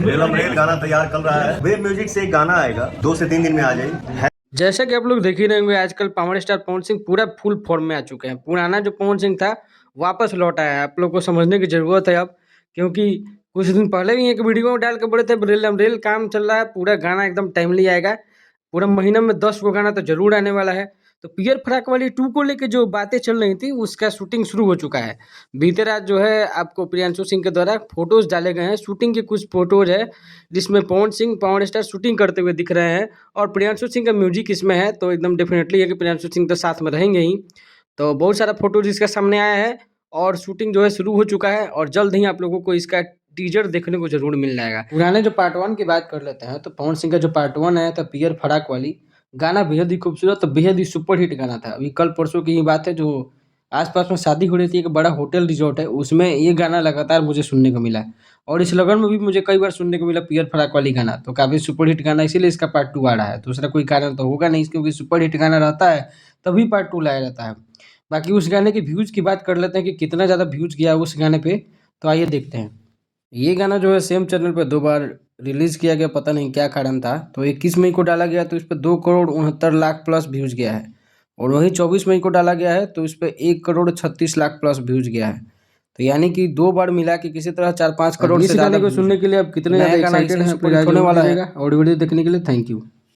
रेलम rail गाना तैयार कर रहा है। वेब म्यूजिक से एक गाना आएगा, 2 से 3 दिन में आ जाएगी। जैसा कि आप लोग देख ही रहे होंगे, आजकल पावर स्टार पवन सिंह पूरा फुल फॉर्म में आ चुके हैं। पुराना जो पवन सिंह था वापस लौट आया है। आप लोग को समझने की जरूरत है अब, क्योंकि कुछ दिन पहले ही एक वीडियो में डाल के बोले थे रेल रेल काम चल रहा है, पूरा गाना एकदम टाइमली आएगा, पूरा महीना में 10 गो गाना तो जरूर आने वाला है। तो पियर फराक वाली 2 को लेके जो बातें चल रही थी उसका शूटिंग शुरू हो चुका है। बीते रात जो है आपको प्रियांशु सिंह के द्वारा फोटोज डाले गए हैं। शूटिंग के कुछ फोटोज है जिसमें Pawan Singh power star shooting करते हुए दिख रहे हैं और प्रियांशु सिंह का म्यूजिक इसमें है, तो एकदम डेफिनेटली है कि प्रियांशु सिंह तो साथ में रहेंगे ही। तो बहुत सारा फोटोज इसका सामने आया है और शूटिंग जो है शुरू हो चुका है और जल्द ही आप लोगों को इसका टीजर देखने को जरूर मिल जाएगा। पुराने जो पार्ट 1 की बात कर लेते हैं तो पवन सिंह का जो पार्ट 1 है तो पियर फराक वाली गाना बेहद ही खूबसूरत, तो बेहद ही सुपर हिट गाना था। अभी कल परसों की ही बात है, जो आसपास में शादी हो रही थी, एक बड़ा होटल रिजॉर्ट है, उसमें ये गाना लगातार मुझे सुनने को मिला और इस लगन में भी मुझे कई बार सुनने को मिला पियर फराक वाली गाना। तो काफ़ी सुपर हिट गाना, इसीलिए इसका पार्ट 2 आ रहा है। दूसरा कोई कारण तो होगा नहीं, क्योंकि सुपर हिट गाना रहता है तभी पार्ट 2 लाया जाता है। बाकी उस गाने के व्यूज़ की बात कर लेते हैं कि कितना ज़्यादा व्यूज़ गया उस गाने पे, तो आइए देखते हैं। ये गाना जो है सेम चैनल पे 2 बार रिलीज़ किया गया, पता नहीं क्या कारण था। तो 21 मई को डाला गया तो इस पे 2,69,00,000 प्लस व्यूज़ गया है और वहीं 24 मई को डाला गया है तो इस पे 1,36,00,000 प्लस व्यूज़ गया है। तो यानी कि 2 बार मिला के किसी तरह 4-5 करोड़ से ज़्यादा को सुनने के लिए अब कितने ज़्यादा एक्साइटेड हैं, पूरा होने वाला है। और वीडियो देखने के लिए थैंक यू।